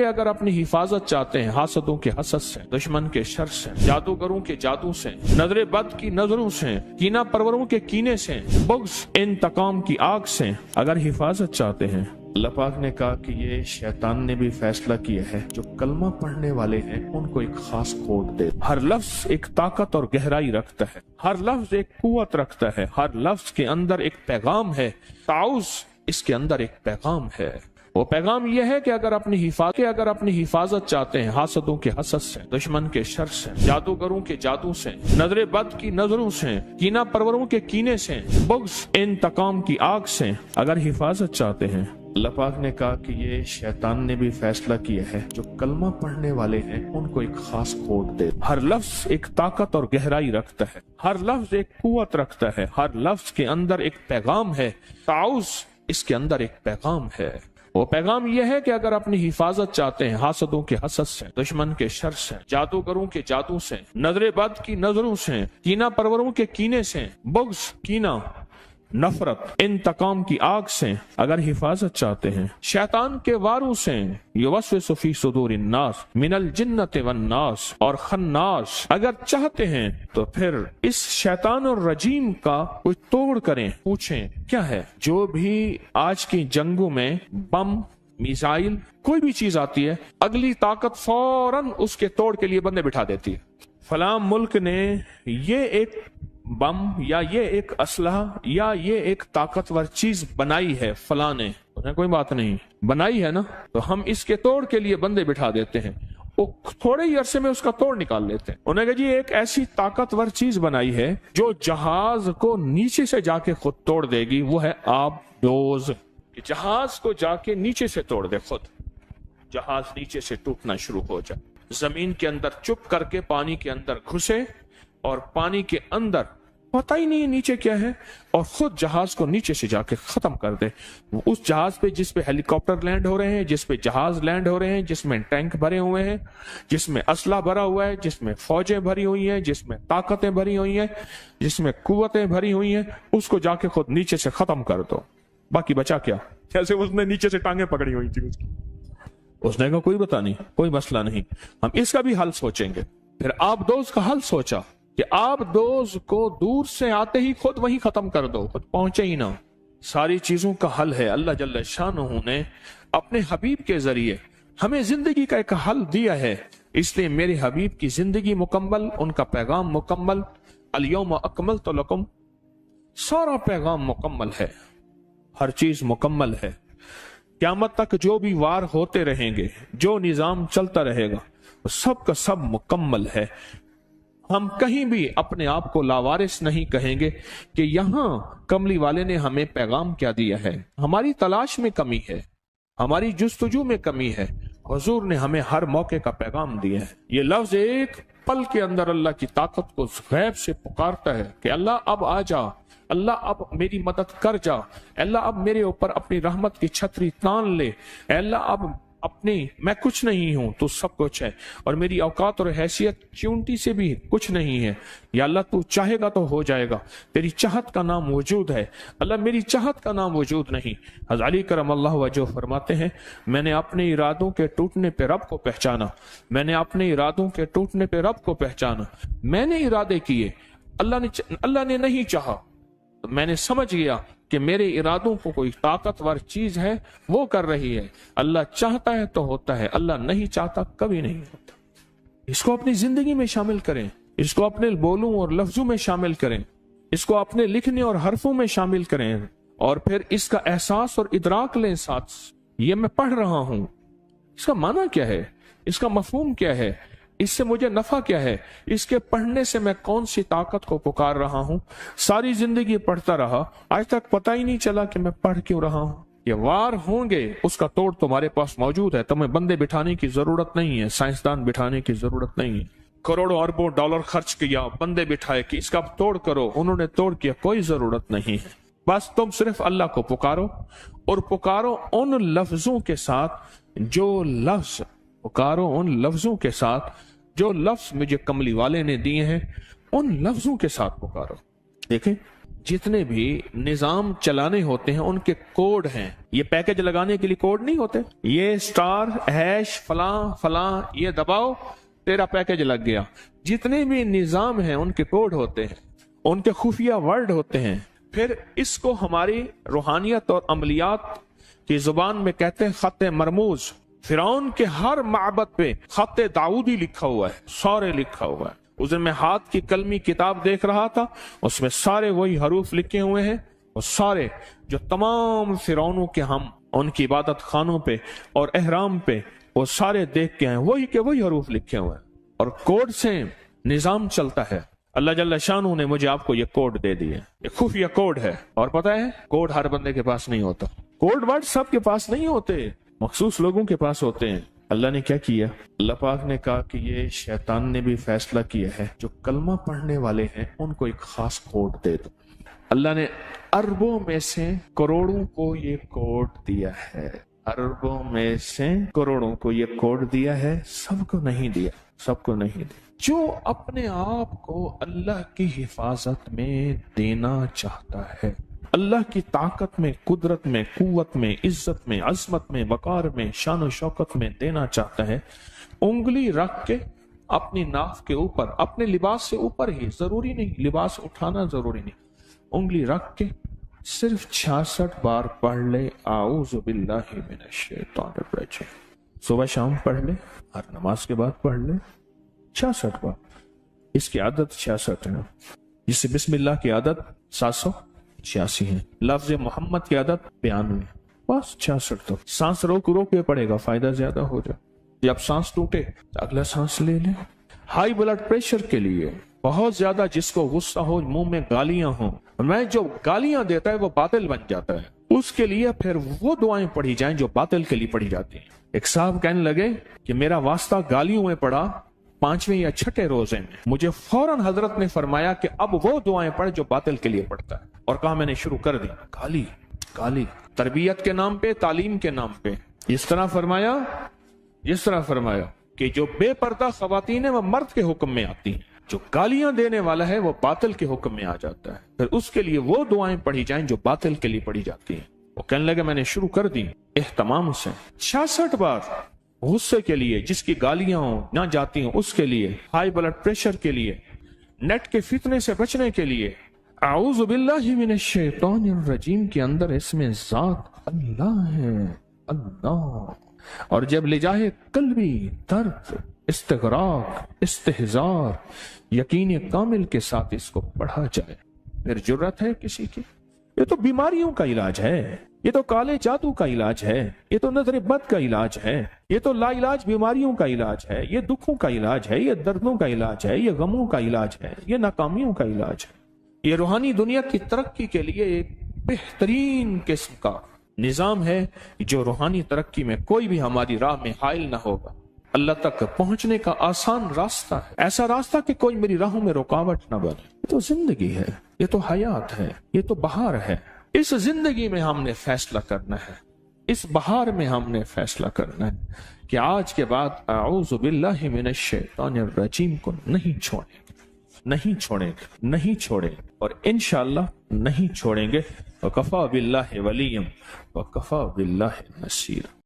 کہ اگر اپنی حفاظت چاہتے ہیں حاسدوں کے حسد سے، دشمن کے شر سے، جادوگروں کے جادو سے، نظر بد کی نظروں سے، کینہ پروروں کے کینے سے، بغض انتقام کی آگ سے اگر حفاظت چاہتے ہیں، اللہ پاک نے کہا کہ یہ شیطان نے بھی فیصلہ کیا ہے جو کلمہ پڑھنے والے ہیں ان کو ایک خاص کوڈ دے۔ ہر لفظ ایک طاقت اور گہرائی رکھتا ہے، ہر لفظ ایک قوت رکھتا ہے، ہر لفظ کے اندر ایک پیغام ہے۔ تعوذ اس کے اندر ایک پیغام ہے، وہ پیغام یہ ہے کہ اگر اپنی حفاظت چاہتے ہیں حاسدوں کے حسد سے، دشمن کے شر سے، جادوگروں کے جادو سے، نظر بد کی نظروں سے، کینہ پروروں کے کینے سے، بغض انتقام کی آگ سے اگر حفاظت چاہتے ہیں، اللہ پاک نے کہا کہ یہ شیطان نے بھی فیصلہ کیا ہے جو کلمہ پڑھنے والے ہیں ان کو ایک خاص کوڈ دے۔ ہر لفظ ایک طاقت اور گہرائی رکھتا ہے، ہر لفظ ایک قوت رکھتا ہے، ہر لفظ کے اندر ایک پیغام ہے۔ تعوذ اس کے اندر ایک پیغام ہے، وہ پیغام یہ ہے کہ اگر اپنی حفاظت چاہتے ہیں حاسدوں کے حسد سے، دشمن کے شر سے، جادوگروں کے جادو سے، نظر بد کی نظروں سے، کینہ پروروں کے کینے سے، بغض کینہ نفرت انتقام کی آگ سے اگر حفاظت چاہتے ہیں، شیطان کے واروں سے، یوسوس فی صدور الناس من الجنۃ والناس اور خناس اگر چاہتے ہیں تو پھر اس شیطان اور رجیم کا کوئی توڑ کریں۔ پوچھیں کیا ہے؟ جو بھی آج کی جنگوں میں بم، میزائل، کوئی بھی چیز آتی ہے، اگلی طاقت فوراً اس کے توڑ کے لیے بندے بٹھا دیتی ہے۔ فلاں ملک نے یہ ایک بم یا یہ ایک اسلحہ یا یہ ایک طاقتور چیز بنائی ہے، فلاں نے، کوئی بات نہیں، بنائی ہے نا، تو ہم اس کے توڑ کے لیے بندے بٹھا دیتے ہیں، وہ تھوڑے ہی عرصے میں اس کا توڑ نکال لیتے ہیں۔ انہوں نے کہا جی ایک ایسی طاقتور چیز بنائی ہے جو جہاز کو نیچے سے جا کے خود توڑ دے گی، وہ ہے آب ڈوز، کہ جہاز کو جا کے نیچے سے توڑ دے، خود جہاز نیچے سے ٹوٹنا شروع ہو جائے، زمین کے اندر چپ کر کے پانی کے اندر گھسے اور پانی کے اندر پتہ ہی نہیں نیچے کیا ہے، اور خود جہاز کو نیچے سے جا کے ختم کر دے۔ اس جہاز پہ جس پہ ہیلی کاپٹر لینڈ ہو رہے ہیں، جس پہ جہاز لینڈ ہو رہے ہیں، جس میں ٹینک بھرے ہوئے ہیں، جس میں اسلحہ بھرا ہوا ہے، جس میں فوجیں بھری ہوئی ہیں، جس میں طاقتیں بھری ہوئی ہیں، جس میں قوتیں بھری ہوئی ہیں، اس کو جا کے خود نیچے سے ختم کر دو، باقی بچا کیا؟ جیسے اس نے نیچے سے ٹانگیں پکڑی ہوئی تھی اس نے کہا کوئی بتا نہیں، کوئی مسئلہ نہیں، ہم اس کا بھی حل سوچیں گے۔ پھر آپ دوز کا حل سوچا کہ آپ دوز کو دور سے آتے ہی خود وہیں ختم کر دو، خود پہنچے ہی نہ۔ ساری چیزوں کا حل ہے، اللہ جل شانہ نے اپنے حبیب کے ذریعے ہمیں زندگی کا ایک حل دیا ہے، اس لیے میرے حبیب کی زندگی مکمل، ان کا پیغام مکمل، الیوم اکملت لکم، سارا پیغام مکمل ہے، ہر چیز مکمل ہے۔ قیامت تک جو بھی وار ہوتے رہیں گے، جو نظام چلتا رہے گا، وہ سب کا سب مکمل ہے۔ ہم کہیں بھی اپنے آپ کو لاوارث نہیں کہیں گے کہ یہاں کملی والے نے ہمیں پیغام کیا دیا ہے۔ ہماری تلاش میں کمی ہے، ہماری جستجو میں کمی ہے، حضور نے ہمیں ہر موقع کا پیغام دیا ہے۔ یہ لفظ ایک پل کے اندر اللہ کی طاقت کو غیب سے پکارتا ہے کہ اللہ اب آ جا، اللہ اب میری مدد کر جا، اللہ اب میرے اوپر اپنی رحمت کی چھتری تان لے، اللہ اب اپنی میں کچھ نہیں ہوں، تو سب کچھ ہے، اور میری اوقات اور حیثیت چونٹی سے بھی کچھ نہیں ہے، یا اللہ تو چاہے گا تو ہو جائے گا، تیری چاہت کا نام وجود ہے، اللہ میری چاہت کا نام وجود نہیں۔ حضرت علی کرم اللہ وجہ فرماتے ہیں میں نے اپنے ارادوں کے ٹوٹنے پہ رب کو پہچانا، میں نے اپنے ارادوں کے ٹوٹنے پہ رب کو پہچانا، میں نے ارادے کیے، اللہ نے نہیں چاہا، میں نے سمجھ گیا کہ میرے ارادوں کو کوئی طاقتور چیز ہے وہ کر رہی ہے، اللہ چاہتا ہے تو ہوتا ہے، اللہ نہیں چاہتا کبھی نہیں ہوتا۔ اس کو اپنی زندگی میں شامل کریں، اس کو اپنے بولوں اور لفظوں میں شامل کریں، اس کو اپنے لکھنے اور حرفوں میں شامل کریں، اور پھر اس کا احساس اور ادراک لیں ساتھ، یہ میں پڑھ رہا ہوں، اس کا معنی کیا ہے، اس کا مفہوم کیا ہے، اس سے مجھے نفع کیا ہے، اس کے پڑھنے سے میں کون سی طاقت کو پکار رہا ہوں۔ ساری زندگی پڑھتا رہا، آج تک پتہ ہی نہیں چلا کہ میں پڑھ کیوں رہا ہوں۔ یہ وار ہوں گے، اس کا توڑ تمہارے پاس موجود ہے، تمہیں بندے بٹھانے کی ضرورت نہیں ہے، سائنسدان بٹھانے کی ضرورت نہیں ہے، کروڑوں اربوں ڈالر خرچ کیا، بندے بٹھائے کہ اس کا توڑ کرو، انہوں نے توڑ کیا، کوئی ضرورت نہیں ہے۔ بس تم صرف اللہ کو پکارو، اور پکارو ان لفظوں کے ساتھ جو لفظ مجھے کملی والے نے دیے ہیں، ان لفظوں کے ساتھ پکارو۔ دیکھیں جتنے بھی نظام چلانے ہوتے ہیں ان کے کوڈ ہیں. یہ پیکج لگانے کے لیے کوڈ نہیں ہوتے. یہ اسٹار ہیش فلاں فلاں یہ دباؤ تیرا پیکج لگ گیا. جتنے بھی نظام ہیں ان کے کوڈ ہوتے ہیں, ان کے خفیہ ورڈ ہوتے ہیں. پھر اس کو ہماری روحانیت اور عملیات کی زبان میں کہتے ہیں خط مرموز. فرعون کے ہر معبد پہ خط داؤدی لکھا ہوا ہے, سارے لکھا ہوا ہے. اس دن میں ہاتھ کی قلمی کتاب دیکھ رہا تھا, اس میں سارے وہی حروف لکھے ہوئے ہیں. اور سارے جو تمام فرعونوں کے ہم ان کی عبادت خانوں پہ اور احرام پہ وہ سارے دیکھ کے ہیں, وہی کے وہی حروف لکھے ہوئے ہیں. اور کوڈ سے نظام چلتا ہے. اللہ جل شانہ نے مجھے آپ کو یہ کوڈ دے دیے, یہ خفیہ کوڈ ہے. اور پتہ ہے کوڈ ہر بندے کے پاس نہیں ہوتا. کوڈ ورڈ سب کے پاس نہیں ہوتے, مخصوص لوگوں کے پاس ہوتے ہیں. اللہ نے کیا کیا؟ اللہ پاک نے کہا کہ یہ شیطان نے بھی فیصلہ کیا ہے جو کلمہ پڑھنے والے ہیں ان کو ایک خاص کوڈ دے دو. اللہ نے اربوں میں سے کروڑوں کو یہ کوڈ دیا ہے. اربوں میں سے کروڑوں کو یہ کوڈ دیا ہے, سب کو نہیں دیا, سب کو نہیں دیا. جو اپنے آپ کو اللہ کی حفاظت میں دینا چاہتا ہے, اللہ کی طاقت میں, قدرت میں, قوت میں, عزت میں, عظمت میں, وقار میں, شان و شوکت میں دینا چاہتا ہے, انگلی رکھ کے اپنی ناف کے اوپر, اپنے لباس سے اوپر ہی, ضروری نہیں لباس اٹھانا ضروری نہیں, انگلی رکھ کے صرف 66 بار پڑھ لے اعوذ باللہ من الشیطان الرجیم. صبح شام پڑھ لے, ہر نماز کے بعد پڑھ لے 66 بار. اس کی عادت 66 ہے. جس سے بسم اللہ کی عادت 786 ہے. لفظ محمد کی عادت 92, بس 66. تو سانس روک کے پڑے گا, فائدہ زیادہ ہو جائے. جب سانس ٹوٹے تو اگلا سانس لے لیں. ہائی بلڈ پریشر کے لیے بہت زیادہ جس کو غصہ ہو, منہ میں گالیاں ہوں, میں جو گالیاں دیتا ہے وہ باطل بن جاتا ہے, اس کے لیے پھر وہ دعائیں پڑھی جائیں جو باطل کے لیے پڑھی جاتی ہیں. ایک صاحب کہنے لگے کہ میرا واسطہ گالیوں میں پڑا 5ویں یا 6ٹھے روزے میں. مجھے فوراً حضرت نے فرمایا کہ اب وہ دعائیں پڑھ جو باطل کے لیے پڑھتا ہے, اور کہا میں نے شروع کر دی گالی گالی, تربیت کے نام پہ, تعلیم کے نام پہ. اس طرح فرمایا کہ جو بے پردہ خواتین ہیں وہ مرد کے حکم میں آتی ہیں, جو گالیاں دینے والا ہے وہ باطل کے حکم میں آ جاتا ہے. پھر اس کے لیے وہ دعائیں پڑھی جائیں جو باطل کے لیے پڑھی جاتی ہیں. وہ کہنے لگے میں نے شروع کر دی اہتمام سے 66 بار. غصے کے لیے, جس کی گالیاں ہوں نہ جاتی ہوں اس کے لیے, ہائی بلڈ پریشر کے لیے, نیٹ کے فتنے سے بچنے کے لیے. اعوذ باللہ من الشیطان الرجیم کے اندر اس میں ذات اللہ ہے, اللہ. اور جب لے جائے قلبی درد, استغراق, استحزار, یقین کامل کے ساتھ اس کو پڑھا جائے, پھر جرت ہے کسی کی. یہ تو بیماریوں کا علاج ہے, یہ تو کالے جادو کا علاج ہے, یہ تو نظر بد کا علاج ہے, یہ تو لا علاج بیماریوں کا علاج ہے, یہ دکھوں کا علاج ہے, یہ دردوں کا علاج ہے, یہ غموں کا علاج ہے, یہ ناکامیوں کا علاج ہے. یہ روحانی دنیا کی ترقی کے لیے ایک بہترین قسم کا نظام ہے جو روحانی ترقی میں کوئی بھی ہماری راہ میں حائل نہ ہوگا. اللہ تک پہنچنے کا آسان راستہ ہے, ایسا راستہ کہ کوئی میری راہوں میں رکاوٹ نہ بنے. یہ تو زندگی ہے, یہ تو حیات ہے, یہ تو بہار ہے. اس زندگی میں ہم نے فیصلہ کرنا ہے, اس بہار میں ہم نے فیصلہ کرنا ہے کہ آج کے بعد اعوذ باللہ من الشیطان الرجیم کو نہیں چھوڑیں گے, اور انشاءاللہ نہیں چھوڑیں گے. وَكَفَى بِاللَّهِ وَلِيًّا وَكَفَى بِاللَّهِ نَصِيرًا.